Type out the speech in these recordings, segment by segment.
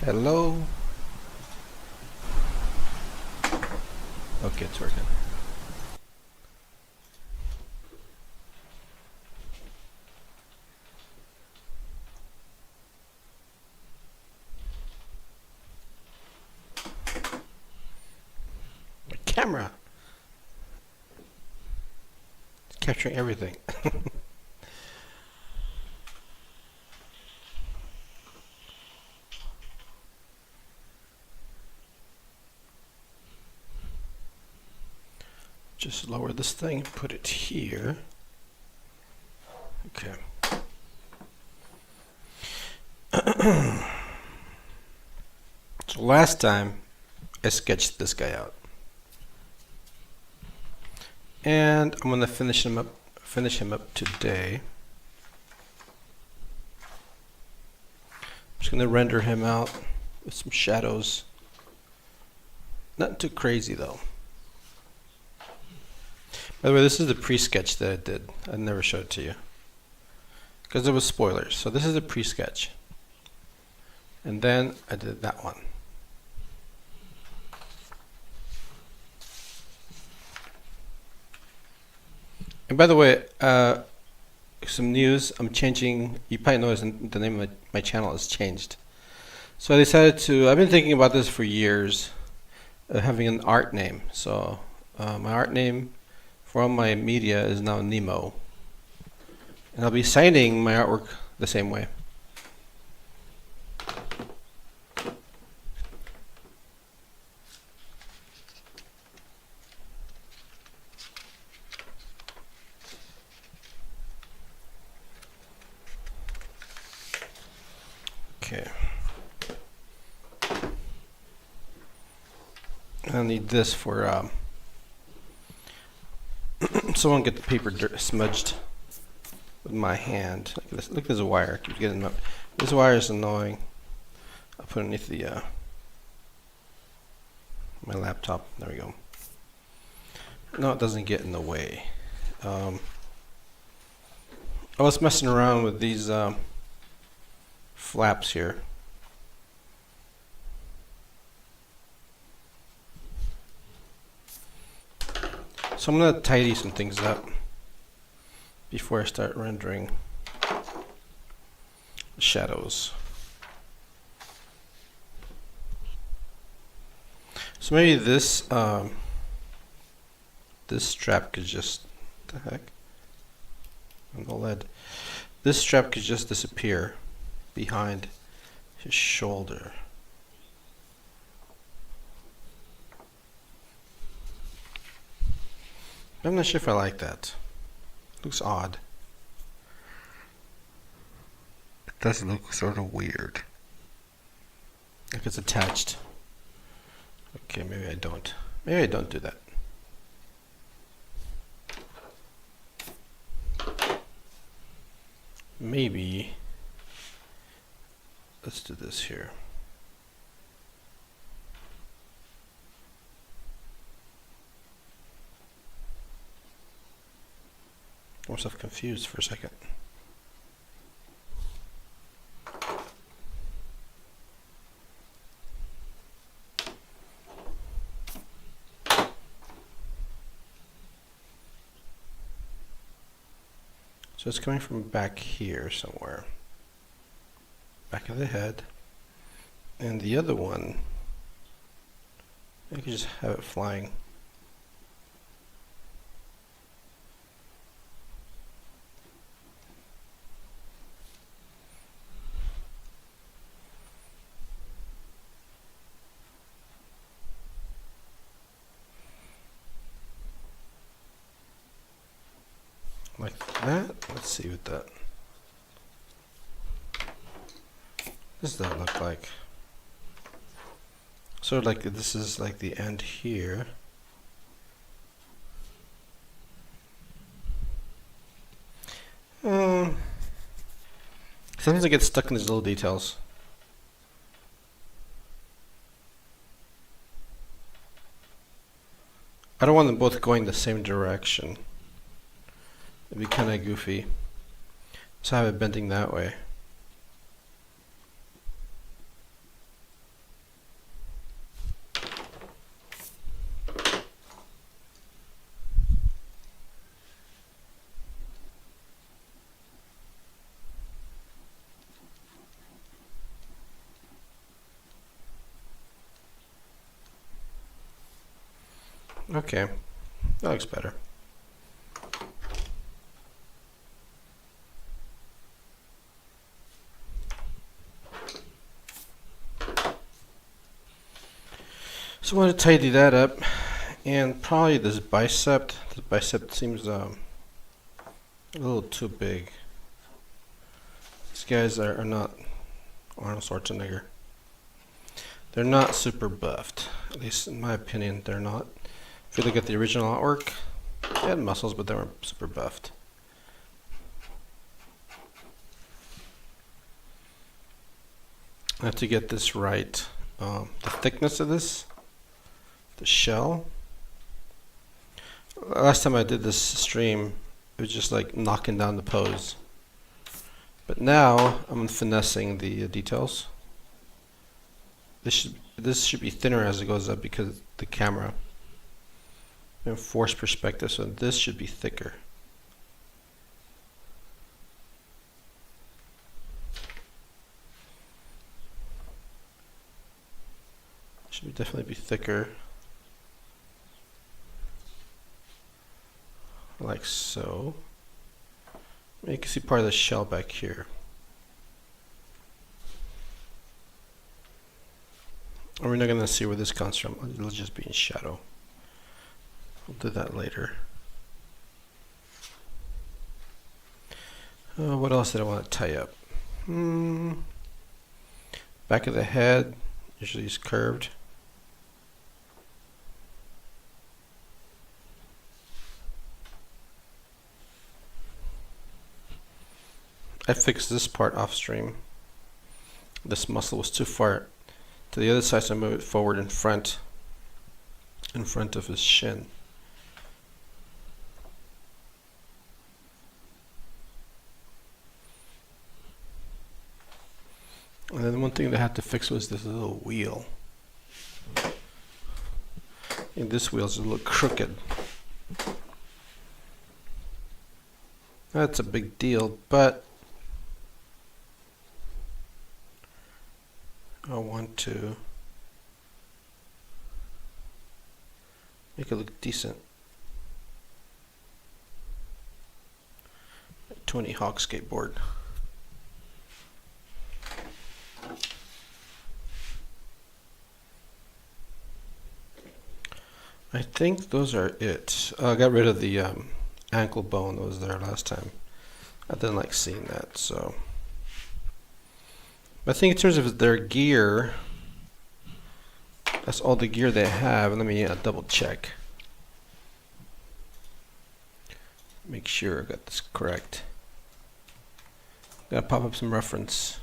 Hello. Okay, it's working. My camera. It's capturing everything. Just lower this thing, put it here. Okay. So last time I sketched this guy out. And I'm gonna finish him up today. I'm just gonna render him out with some shadows. Nothing too crazy though. By the way, this is the pre-sketch that I did. I never showed it to you because there was spoilers. So this is the pre-sketch, and then I did that one. And by the way, some news. I'm changing. You probably noticed the name of my channel has changed. So I decided to. I've been thinking about this for years, having an art name. So my art name for all my media is now Nemo, and I'll be signing my artwork the same way. Okay. I'll need this for so I won't get the paper smudged with my hand. Look at this. Look, there's a wire. Keep getting up. This wire is annoying. I'll put it underneath the my laptop. There we go. No, it doesn't get in the way. I was messing around with these flaps here. So I'm going to tidy some things up before I start rendering the shadows. So maybe this this strap could just, what the heck? On the lead. This strap could just disappear behind his shoulder. I'm not sure if I like that. Looks odd. It does look sort of weird. Like it's attached. Okay, maybe I don't. Maybe I don't do that. Maybe. Let's do this here. I got myself confused for a second. So it's coming from back here somewhere. Back of the head. And the other one, I could just have it flying. Like that. Let's see what that. What does that look like? Sort of like this is like the end here. Sometimes I get stuck in these little details. I don't want them both going the same direction. It'd be kind of goofy. So I have it bending that way. Okay, that looks better. So I want to tidy that up, and probably this bicep. The bicep seems a little too big. These guys are not Arnold Schwarzenegger. They're not super buffed, at least in my opinion. They're not. If you look at the original artwork, they had muscles, but they weren't super buffed. I have to get this right. The thickness of this, the shell. Last time I did this stream, it was just like knocking down the pose. But now I'm finessing the details. This should be thinner as it goes up because of the camera. And forced perspective, so this should be thicker. Should definitely be thicker. Like so. You can see part of the shell back here. And we're not going to see where this comes from. It'll just be in shadow. We'll do that later. What else did I want to tie up? Back of the head usually is curved. I fixed this part off stream. This muscle was too far to the other side, so I moved it forward in front of his shin. And then one thing that I had to fix was this little wheel. And this wheel's a little crooked. That's a big deal, but I want to make it look decent. 20 Hawk skateboard. I think those are it. I got rid of the ankle bone that was there last time. I didn't like seeing that, so. But I think in terms of their gear, that's all the gear they have. Let me double check. Make sure I got this correct. Gotta pop up some reference.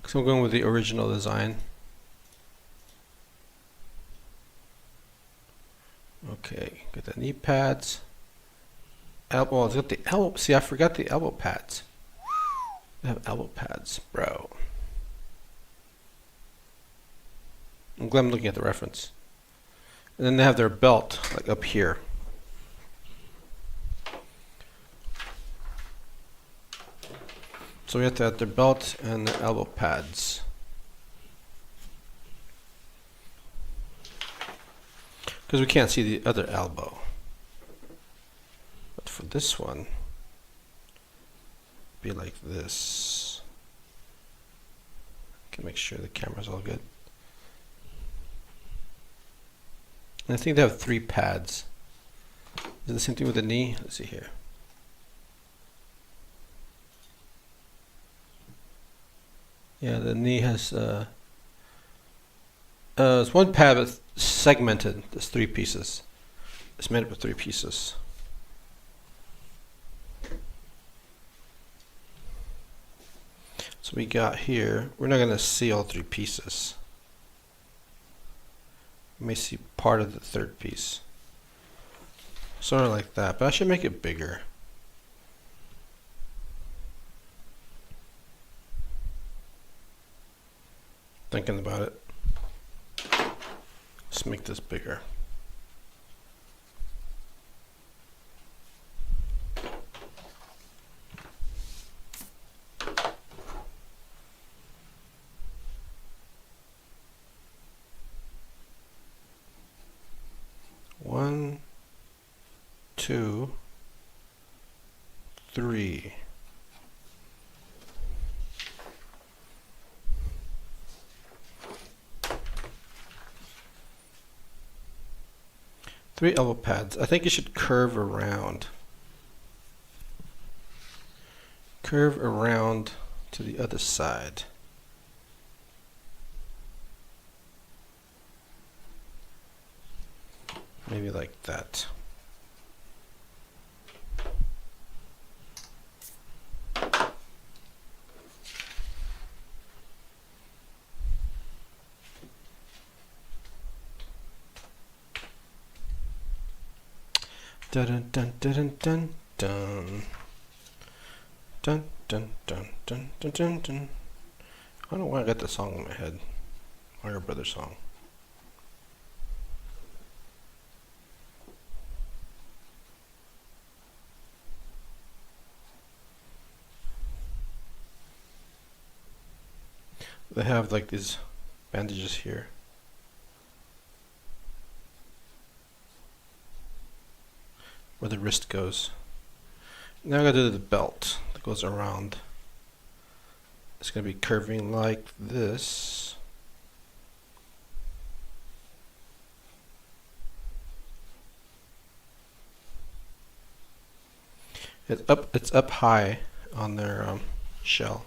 So I'm going with the original design. Okay, got the knee pads. Elbow, it's got the elbow. See, I forgot the elbow pads. They have elbow pads, bro. I'm glad I'm looking at the reference. And then they have their belt, like up here. So we have to have their belt and their elbow pads. Because we can't see the other elbow. But for this one, be like this. Can make sure the camera's all good. And I think they have 3 pads. Is it the same thing with the knee? Let's see here. Yeah, the knee has it's 1 pad but segmented. There's 3 pieces. It's made up of 3 pieces. So we got here, we're not going to see all 3 pieces. You may see part of the 3rd piece. Sort of like that, but I should make it bigger. Thinking about it. Let's make this bigger. 2, 3. Three elbow pads. I think you should curve around. Curve around to the other side. Maybe like that. Dun dun dun dun dun dun dun dun dun dun dun dun. I don't know why I got the song in my head. Mario Brothers song. They have like these bandages here. Where the wrist goes. Now I gotta do the belt that goes around. It's gonna be curving like this. It's up high on their shell.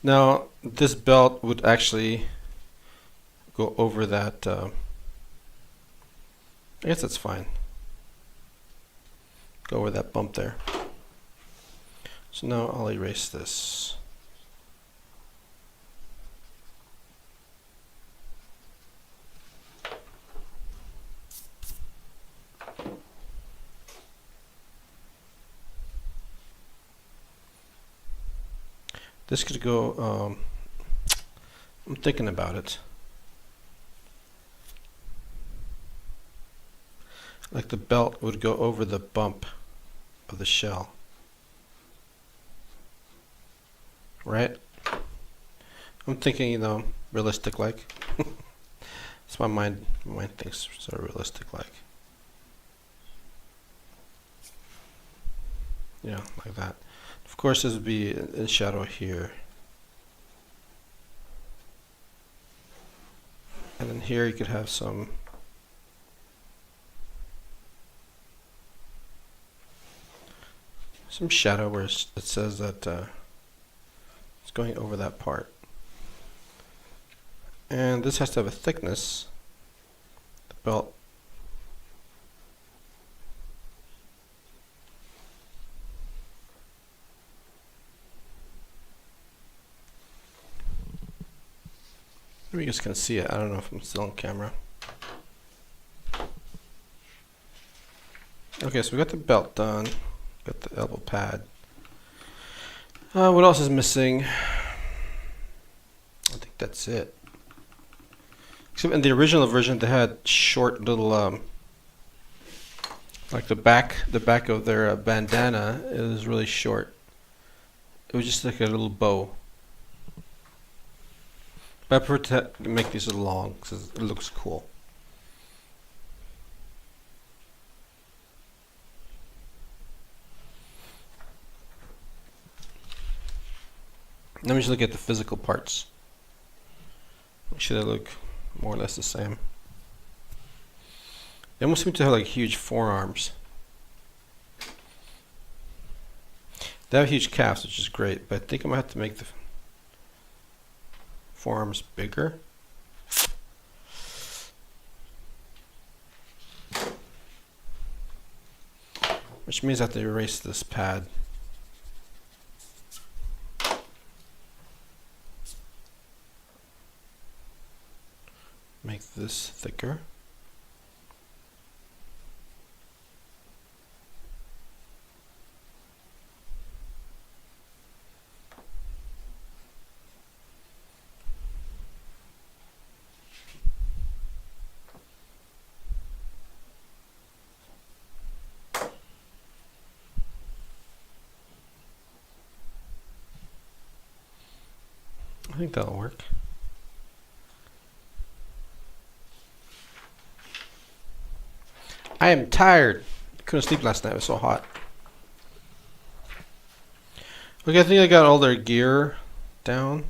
Now this belt would actually go over that. I guess that's fine. Go over that bump there. So now I'll erase this. This could go, I'm thinking about it. Like the belt would go over the bump of the shell. Right? I'm thinking, you know, realistic like. That's my mind thinks sort of realistic like. Yeah, like that. Of course, this would be in shadow here. And then here you could have some shadow where it says that it's going over that part. And this has to have a thickness. The belt. Maybe you guys can see it. I don't know if I'm still on camera. Okay, so we got the belt done. Got the elbow pad. What else is missing? I think that's it. Except in the original version, they had short little, like the back of their bandana is really short. It was just like a little bow. But I prefer to make these long because it looks cool. Let me just look at the physical parts. Should they look more or less the same? They almost seem to have like huge forearms. They have huge calves, which is great, but I think I might have to make the forearms bigger. Which means I have to erase this pad. Make this thicker. I think that'll work. I am tired. Couldn't sleep last night. It was so hot. Okay, I think I got all their gear down.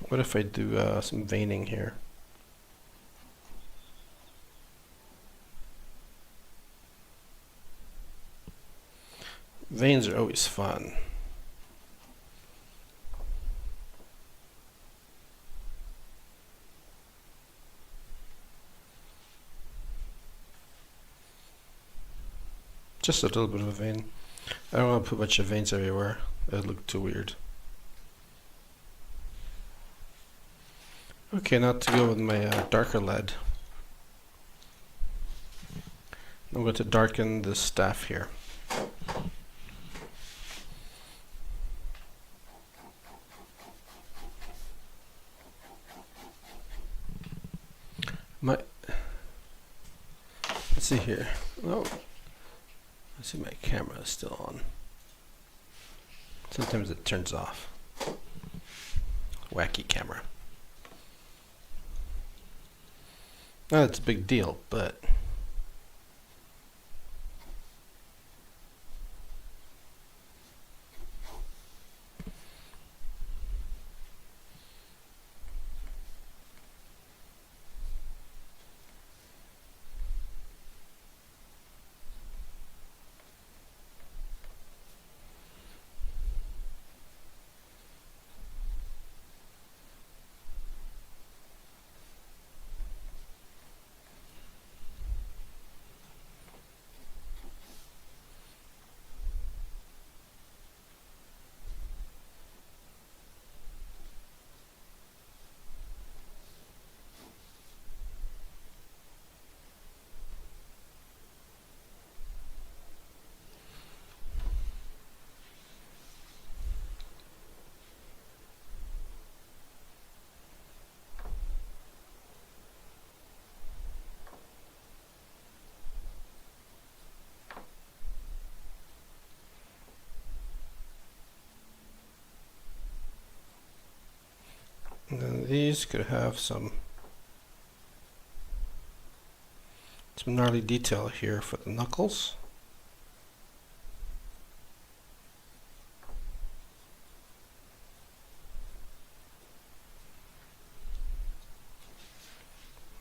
What if I do some veining here? Veins are always fun. Just a little bit of a vein. I don't want to put a bunch of veins everywhere. That would look too weird. Okay, now to go with my darker lead. I'm going to darken the staff here. Let's see here. Oh, let's see, my camera is still on. Sometimes it turns off. Wacky camera. Not that it's a big deal, but and then these could have some gnarly detail here for the knuckles.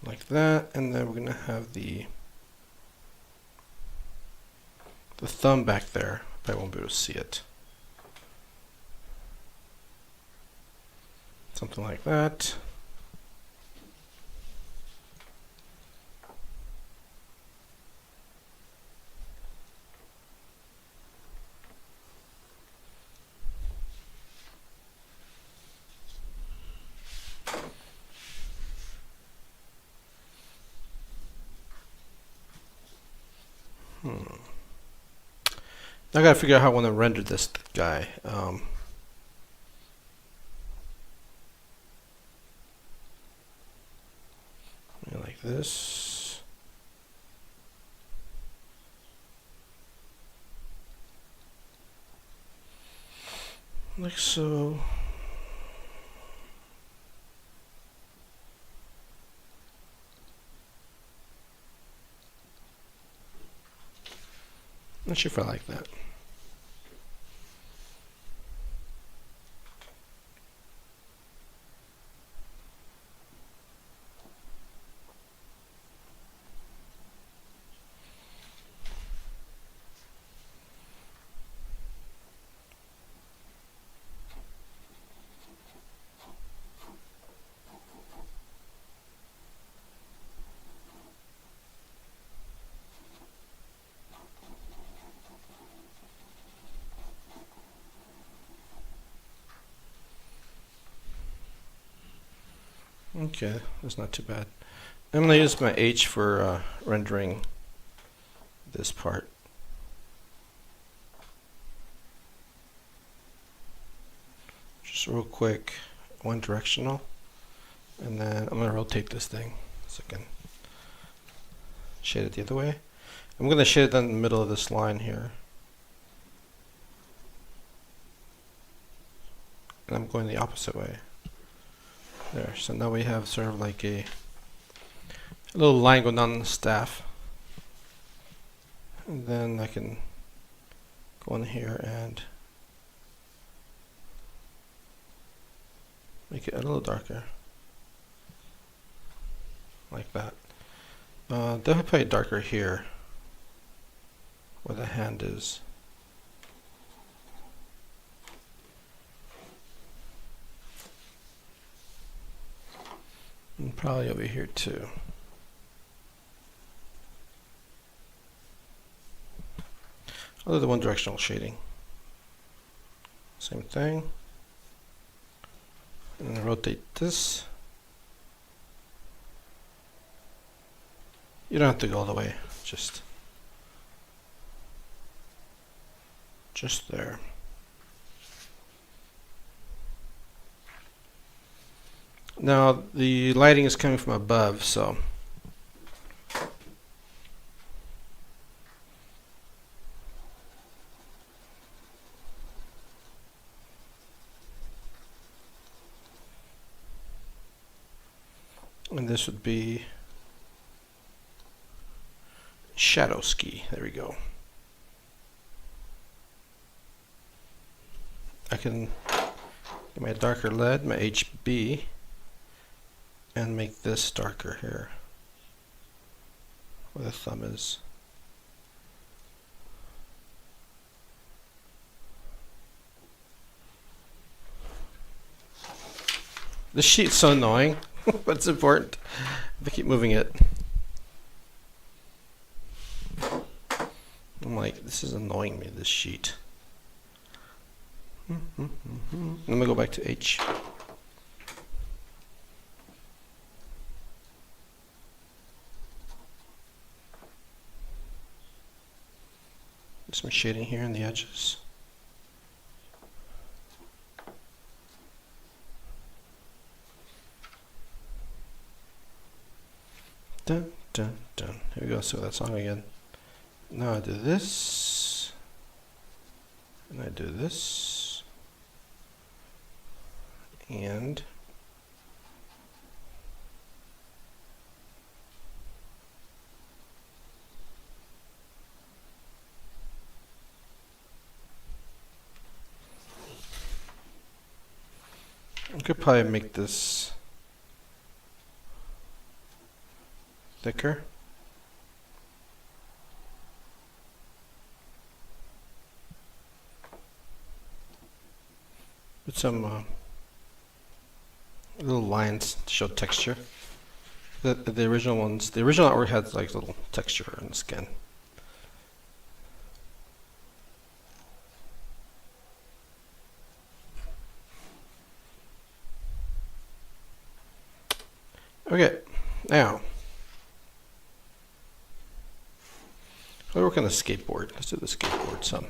Like that, and then we're going to have the thumb back there. I won't be able to see it. Something like that. Now I gotta figure out how I want to render this guy. Like this. Like so. Not sure if I like that. Okay, that's not too bad. I'm going to use my H for rendering this part. Just real quick, one directional, and then I'm going to rotate this thing so I can shade it the other way. I'm going to shade it in the middle of this line here. And I'm going the opposite way. There, so now we have sort of like a little line going down the staff. And then I can go in here and make it a little darker. Like that. Definitely probably darker here, where the hand is. And probably over here too. I'll do the one directional shading. Same thing. And rotate this. You don't have to go all the way, just there. Now the lighting is coming from above, so and this would be shadow ski. There we go. I can get my darker lead, my HB, and make this darker here, where the thumb is. This sheet's so annoying, but it's important. I keep moving it. I'm like, this is annoying me, this sheet. Let me go back to H. Some shading here in the edges. Dun, dun, dun. Here we go, so that song again. Now I do this, and I do this, and I could probably make this thicker. With some little lines to show texture. The original ones, the original artwork had like little texture in the skin. Okay, now I'll work on the skateboard. Let's do the skateboard some.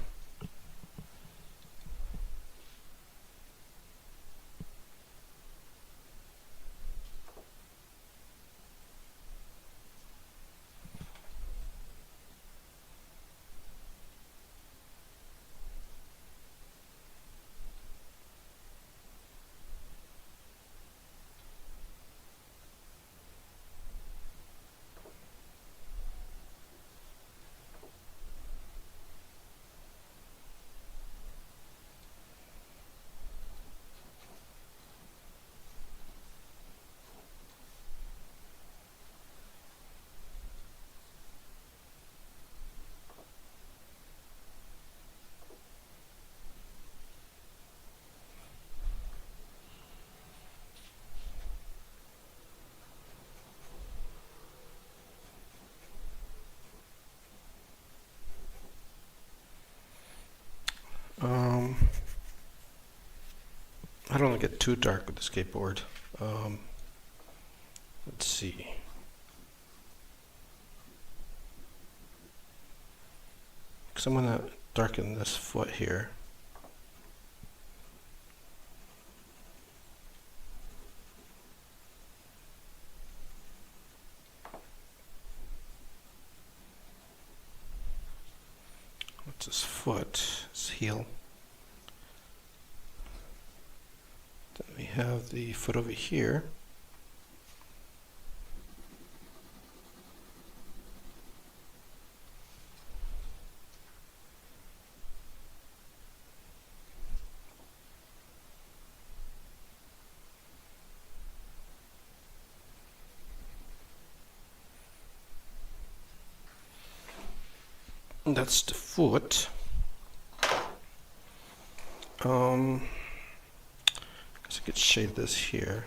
I don't want to get too dark with the skateboard. Let's see. Because I'm going to darken this foot here. What's his foot? His heel. Then we have the foot over here. That's the foot. I guess I could shade this here.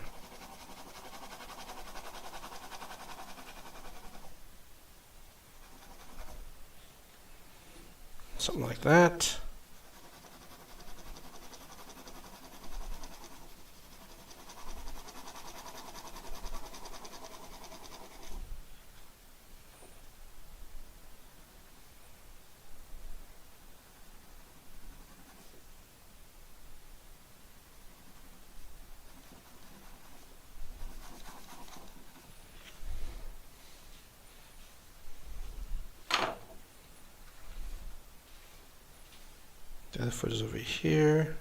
Something like that. The other foot is over here.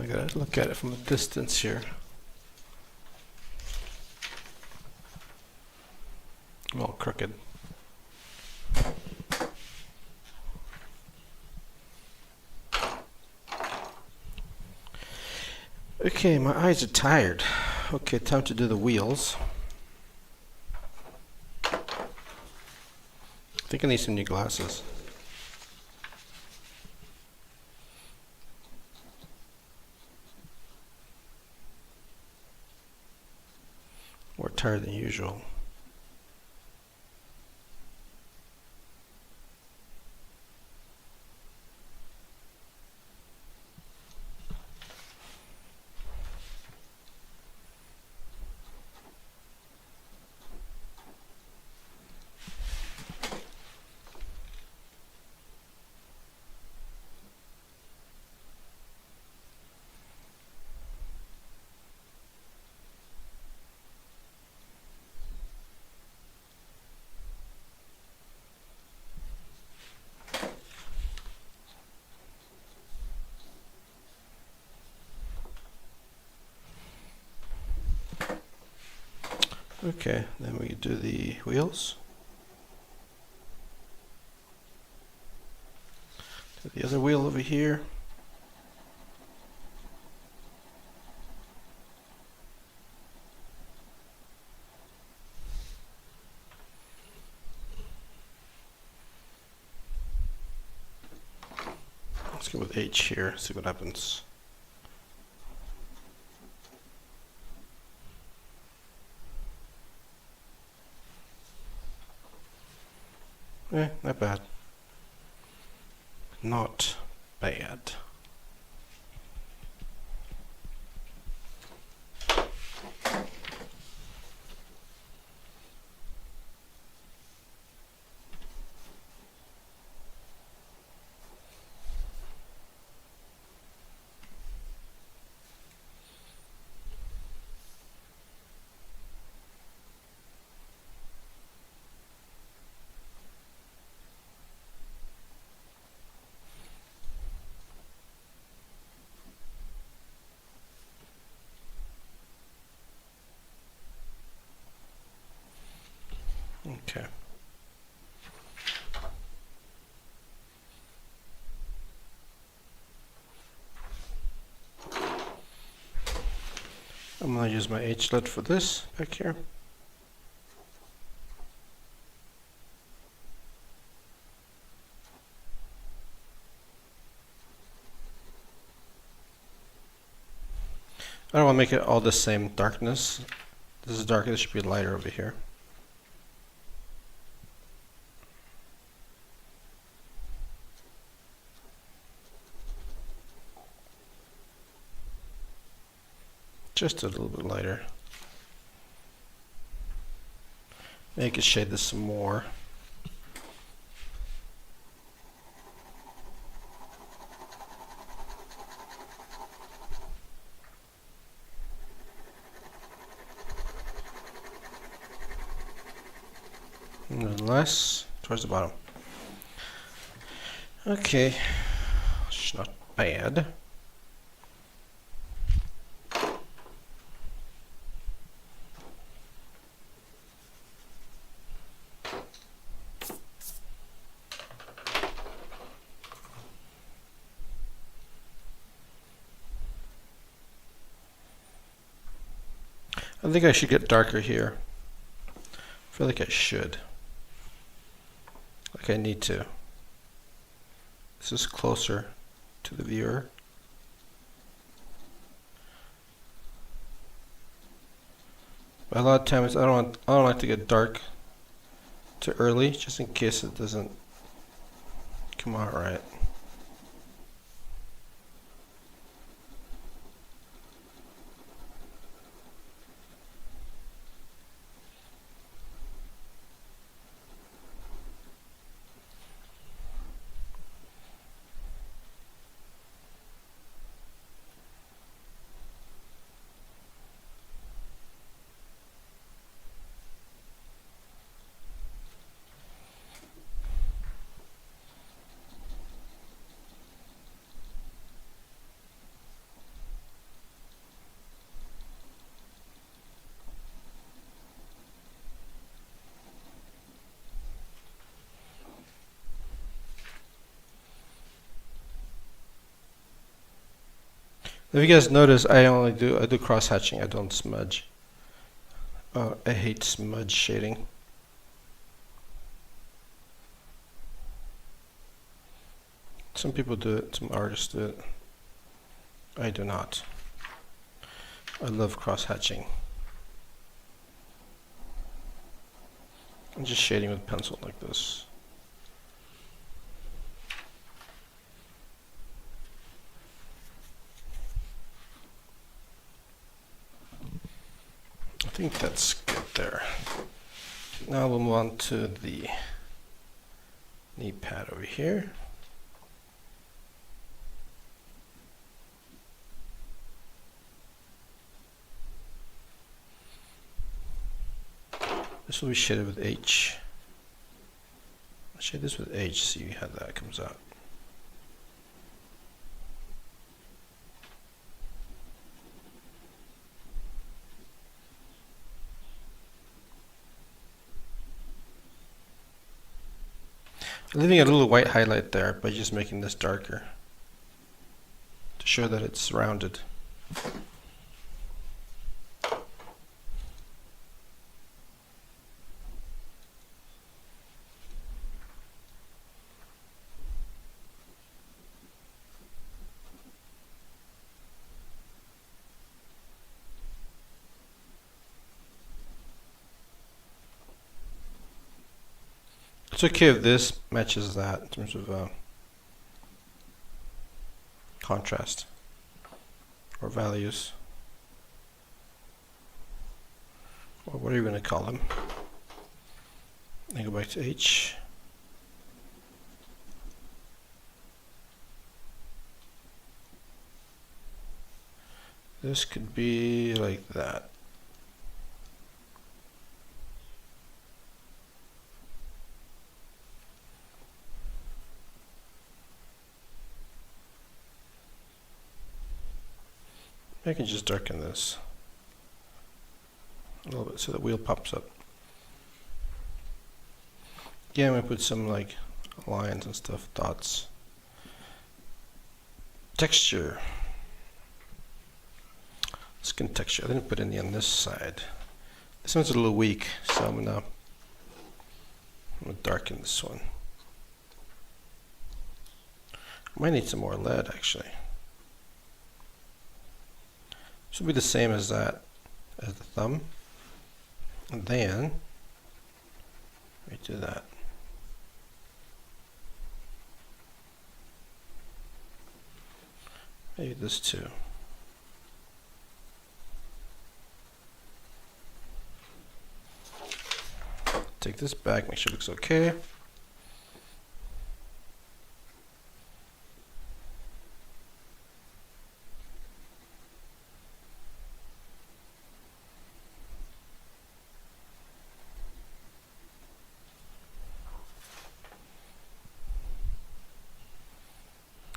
I gotta look at it from a distance here. I'm all crooked. Okay, my eyes are tired. Okay, time to do the wheels. I think I need some new glasses. More tired than usual. Okay, then we do the wheels. Do the other wheel over here. Let's go with H here, see what happens. Not bad. Not bad. Okay. I'm going to use my H-lid for this back here. I don't want to make it all the same darkness. This is darker, this should be lighter over here. Just a little bit lighter. Maybe I could shade this some more. less towards the bottom. Okay, it's not bad. I think I should get darker here. I feel like I should. Like I need to. This is closer to the viewer. But a lot of times I don't like to get dark too early, just in case it doesn't come out right. If you guys notice, I do cross hatching. I don't smudge. I hate smudge shading. Some people do it. Some artists do it. I do not. I love cross hatching. I'm just shading with pencil like this. I think that's good there. Now we'll move on to the knee pad over here. This will be shaded with H. I'll shade this with H, see how that comes out. I'm leaving a little white highlight there by just making this darker to show that it's rounded. It's okay if this matches that in terms of contrast or values, or what are you going to call them? Then go back to H. This could be like that. I can just darken this a little bit so the wheel pops up. Yeah, I'm going to put some like lines and stuff, dots. Texture. Skin texture. I didn't put any on this side. This one's a little weak, so I'm gonna darken this one. I might need some more lead actually. This will be the same as that, as the thumb. And then we do that. Maybe this too. Take this back, make sure it looks okay.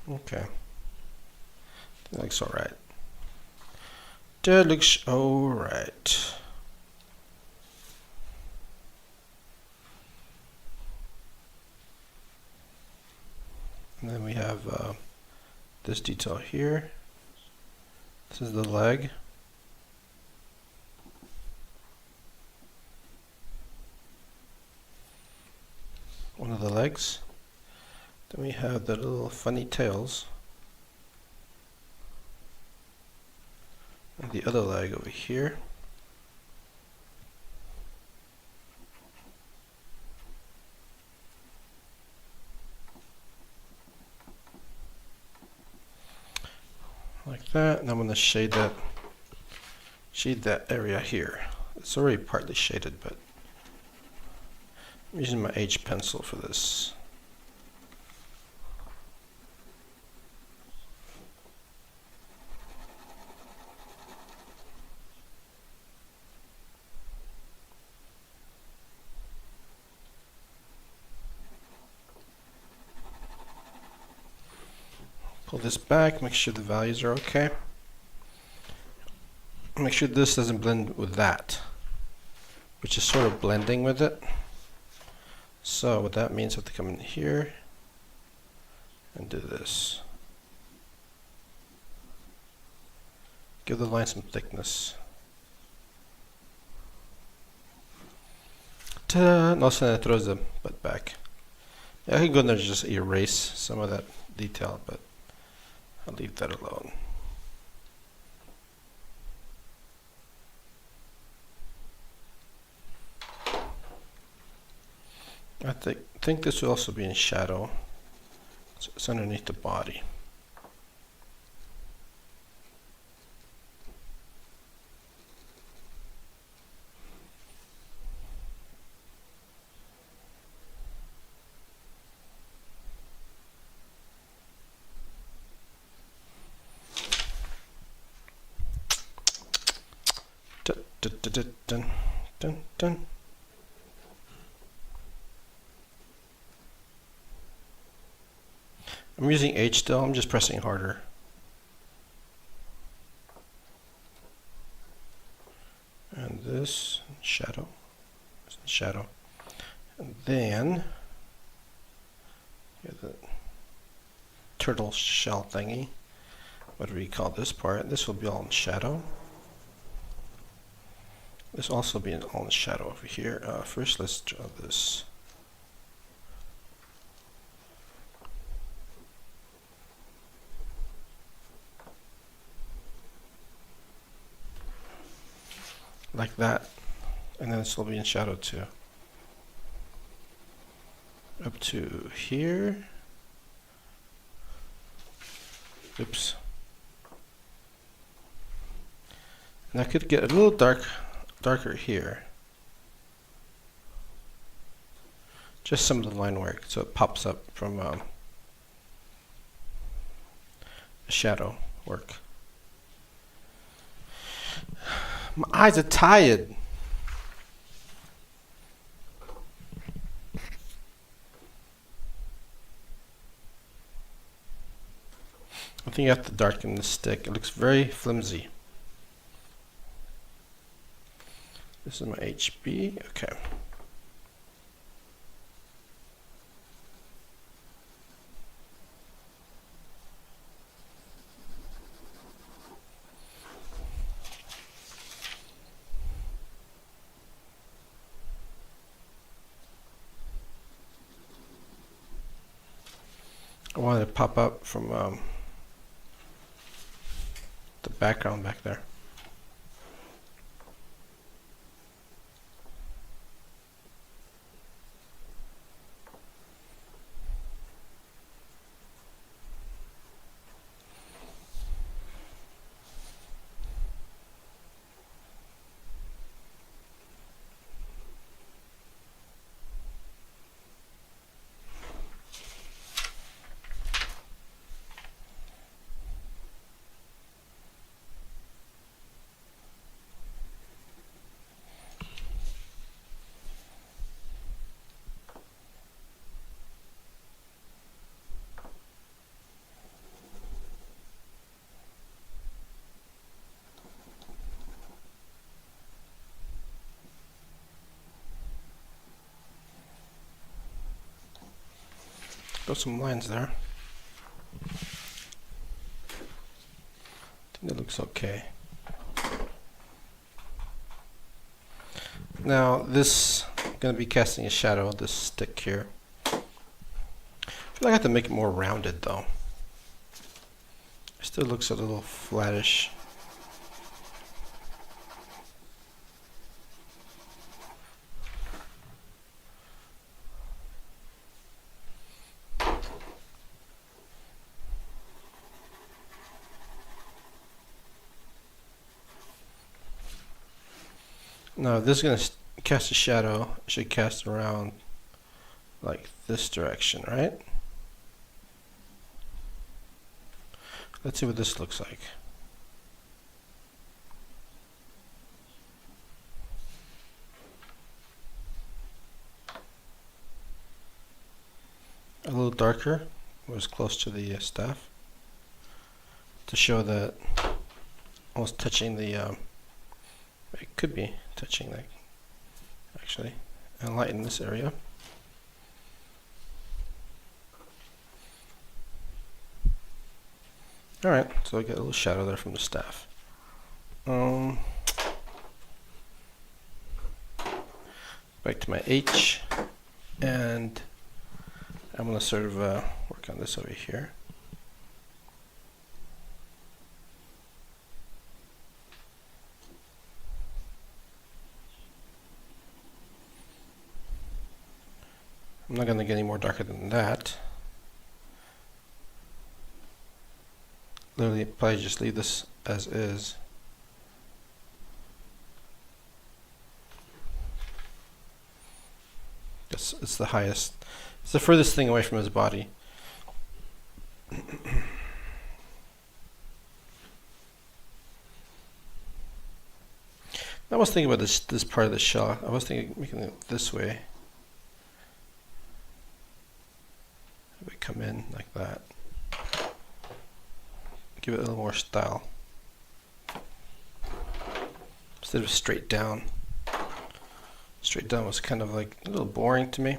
Okay. That looks alright. That looks alright. And then we have this detail here. This is the leg. One of the legs. Then we have the little funny tails. And the other leg over here. Like that, and I'm going to shade that area here. It's already partly shaded, but I'm using my H pencil for this. Pull this back, make sure the values are okay. Make sure this doesn't blend with that, which is sort of blending with it. So what that means, I have to come in here and do this. Give the line some thickness. Ta-da! And also it throws the butt back. Yeah, I can go in there and just erase some of that detail, but I'll leave that alone. I think this will also be in shadow. So it's underneath the body. Dun, dun, dun, dun, dun, dun. I'm using H still, I'm just pressing harder. And this, shadow, shadow. And then, the turtle shell thingy. What do we call this part? This will be all in shadow. This will also be all in shadow over here. First, let's draw this. Like that, and then this will be in shadow too. Up to here. Oops. And I could get a little darker here. Just some of the line work, so it pops up from the shadow work. My eyes are tired. I think you have to darken the stick. It looks very flimsy. This is my HB. Okay. I wanted to pop up from the background back there. Got some lines there. I think that looks okay. Now this, I'm going to be casting a shadow of this stick here. I feel like I have to make it more rounded though. It still looks a little flattish. Now if this is going to cast a shadow, it should cast around like this direction, right? Let's see what this looks like. A little darker, was close to the staff, to show that almost touching the, it could be touching that actually, and lighten this area. Alright, so I get a little shadow there from the staff. Back to my H, and I'm going to sort of work on this over here. I'm not going to get any more darker than that. Literally, probably just leave this as is. It's the highest. It's the furthest thing away from his body. I was thinking about this part of the shell. I was thinking making it this way. It would come in like that. Give it a little more style instead of straight down. Straight down was kind of like a little boring to me.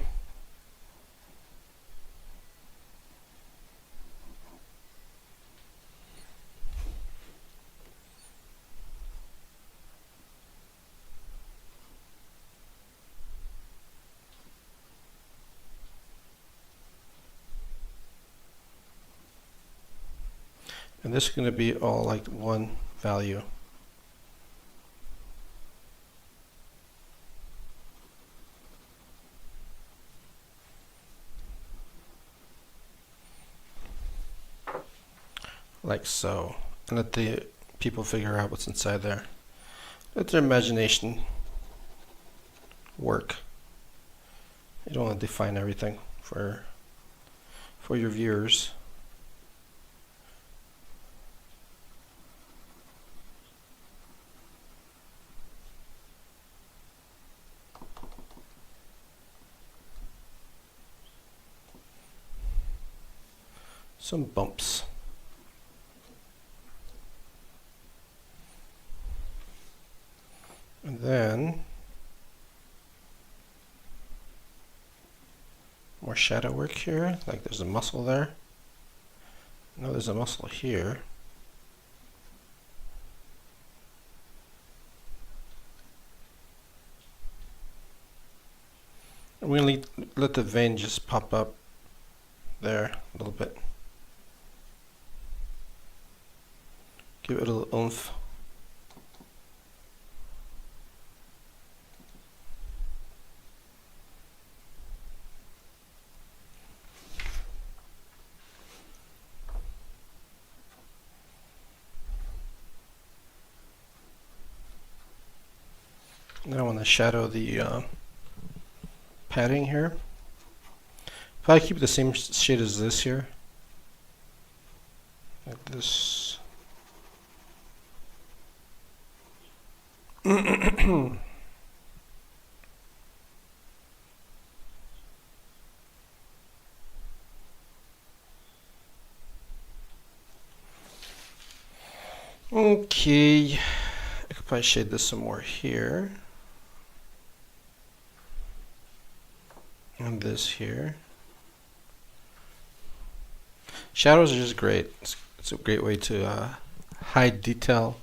And this is going to be all like one value. Like so. And let the people figure out what's inside there. Let their imagination work. You don't want to define everything for your viewers. Some bumps. And then more shadow work here, like there's a muscle there. No, there's a muscle here. And we're going to let the vein just pop up there a little bit. Give it a little oomph. Now I want to shadow the padding here. Probably keep the same shade as this here. Like this. Okay, I could probably shade this some more here. And this here. Shadows are just great. It's a great way to hide detail.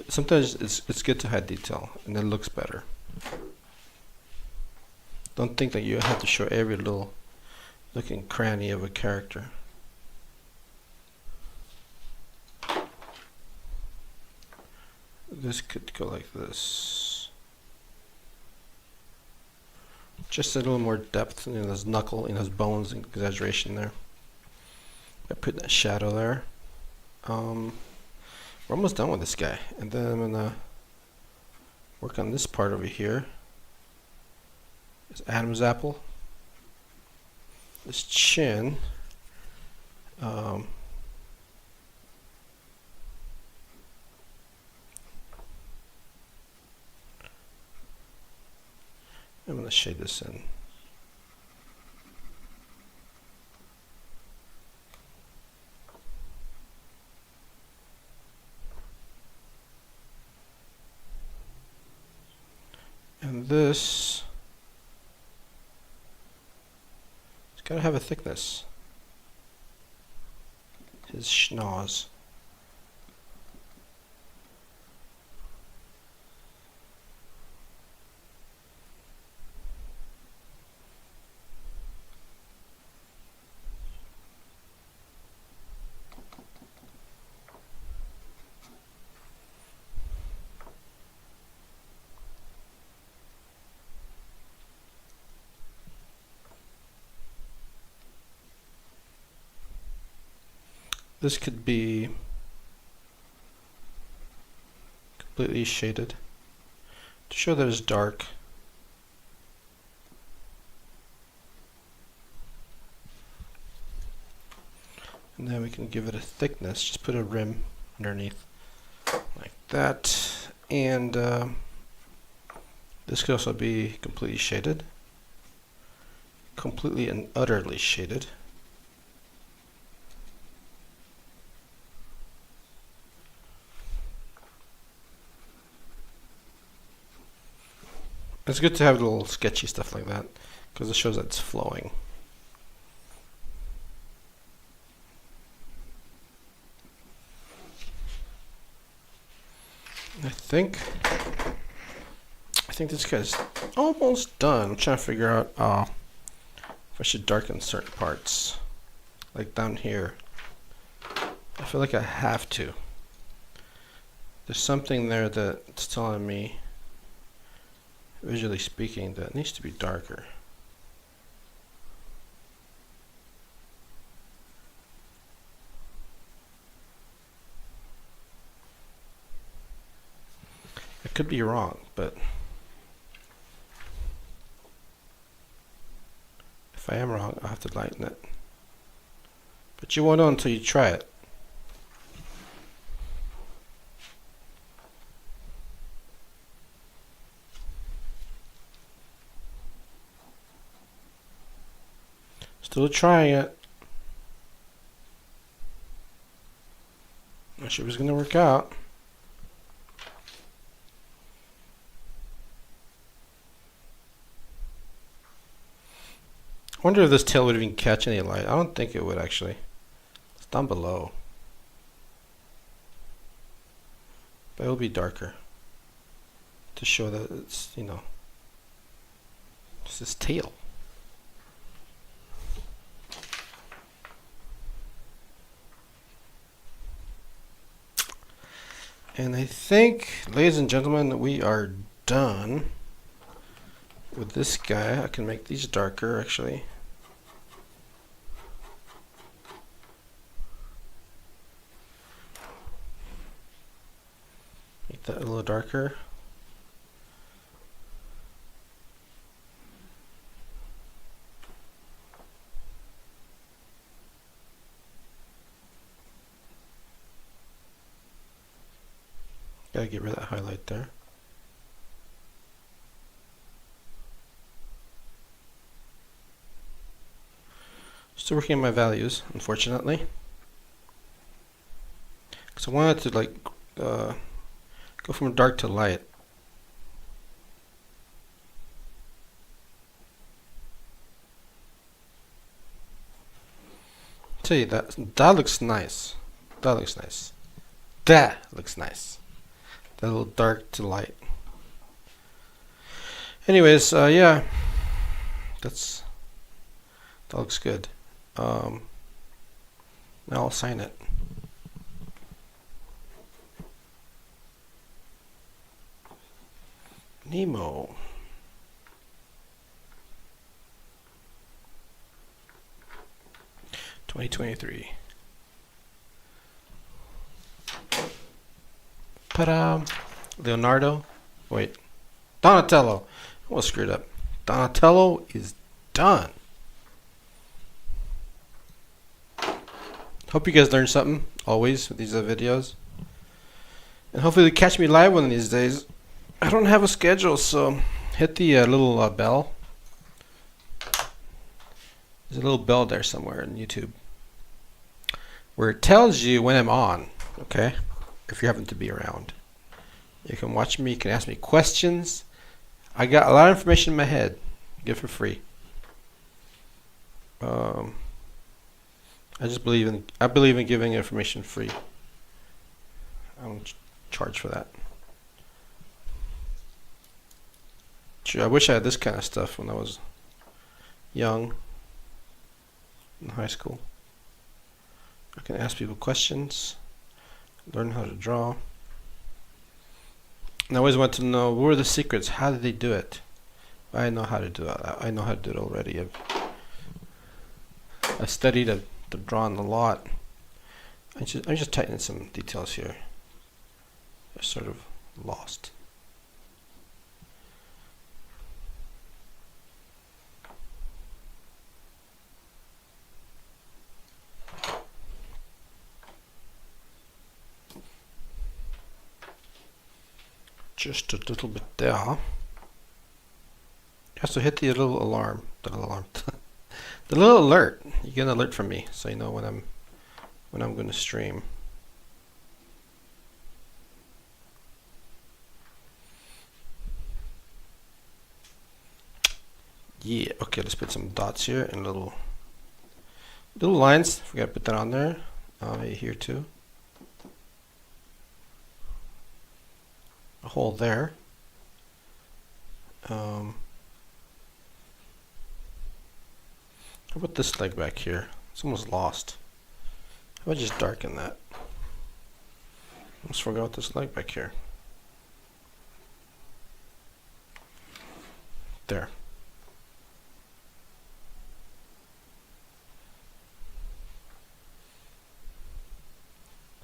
Sometimes it's good to hide detail and it looks better. Don't think that you have to show every little looking cranny of a character. This could go like this. Just a little more depth in his knuckle, in his bones, and exaggeration there. I put that shadow there. We're almost done with this guy, and then I'm gonna work on this part over here. This Adam's apple, this chin. I'm gonna shade this in. And this, it's gotta have a thickness. His schnoz. This could be completely shaded to show that it's dark. And then we can give it a thickness, just put a rim underneath like that. And this could also be completely shaded, completely and utterly shaded. It's good to have little sketchy stuff like that because it shows that it's flowing. I think this guy's almost done. I'm trying to figure out if I should darken certain parts, like down here. I feel like I have to. There's something there that's telling me, visually speaking, that it needs to be darker. I could be wrong, but if I am wrong, I'll have to lighten it. But you won't know until you try it. Still trying it. Not sure if it's going to work out. I wonder if this tail would even catch any light. I don't think it would actually. It's down below. But it'll be darker to show that it's, you know, it's this tail. And I think, ladies and gentlemen, we are done with this guy. I can make these darker, actually. Make that a little darker. Gotta get rid of that highlight there. Still working on my values, unfortunately. Because I wanted to like go from dark to light. tell you that looks nice. That looks nice. That looks nice. That little dark to light. Anyways, yeah, that looks good. Now I'll sign it. Nemo. (2023). Ta-da! Leonardo. Wait. Donatello. I almost screwed up. Donatello is done. Hope you guys learned something, always, with these videos. And hopefully you catch me live one of these days. I don't have a schedule, so hit the little bell. There's a little bell there somewhere in YouTube where it tells you when I'm on, okay? If you happen to be around. You can watch me, you can ask me questions. I got a lot of information in my head. Get for free. I believe in giving information free. I don't charge for that. Sure, I wish I had this kind of stuff when I was young in high school. I can ask people questions, learn how to draw. And I always want to know, what are the secrets? How did they do it? I know how to do it. I know how to do it already. I've studied, I've drawn a lot. I'm just tightening some details here. They're sort of lost. Just a little bit there. You have to hit the little alarm. The little alert. You get an alert from me, so you know when I'm going to stream. Yeah. Okay. Let's put some dots here and little lines. Forgot to put that on there. Here too. A hole there. How about this leg back here? It's almost lost. How about just darken that? Let's forget this leg back here. There.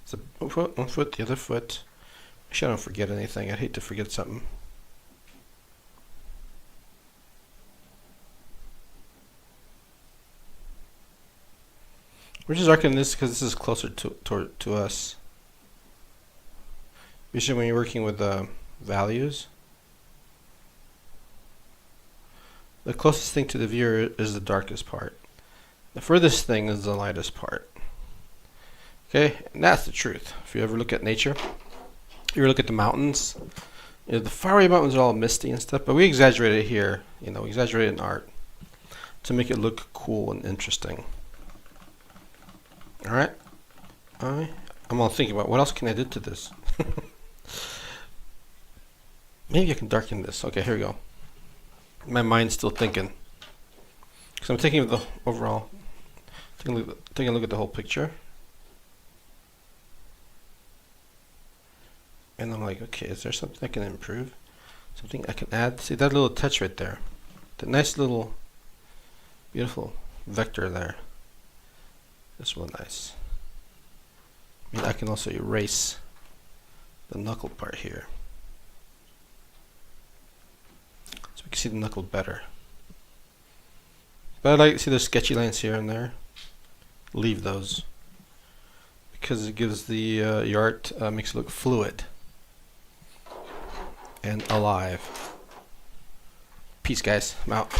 It's one foot, the other foot. Make sure I don't forget anything. I'd hate to forget something. We're just arcing this because this is closer to us. Usually when you're working with values, the closest thing to the viewer is the darkest part. The furthest thing is the lightest part. Okay, and that's the truth. If you ever look at nature, you ever look at the mountains, you know, the faraway mountains are all misty and stuff, but we exaggerate it here. You know, we exaggerate it in art to make it look cool and interesting. All right, I'm all thinking about what else can I do to this. Maybe I can darken this. Okay, here we go. My mind's still thinking, because I'm thinking of the overall. Taking a look at the whole picture, and I'm like, okay, is there something I can improve? Something I can add? See that little touch right there? That nice little, beautiful vector there. That's real nice. I mean, I can also erase the knuckle part here, so we can see the knuckle better. But I like to see the sketchy lines here and there. Leave those, because it gives the your art makes it look fluid and alive. Peace, guys. I'm out.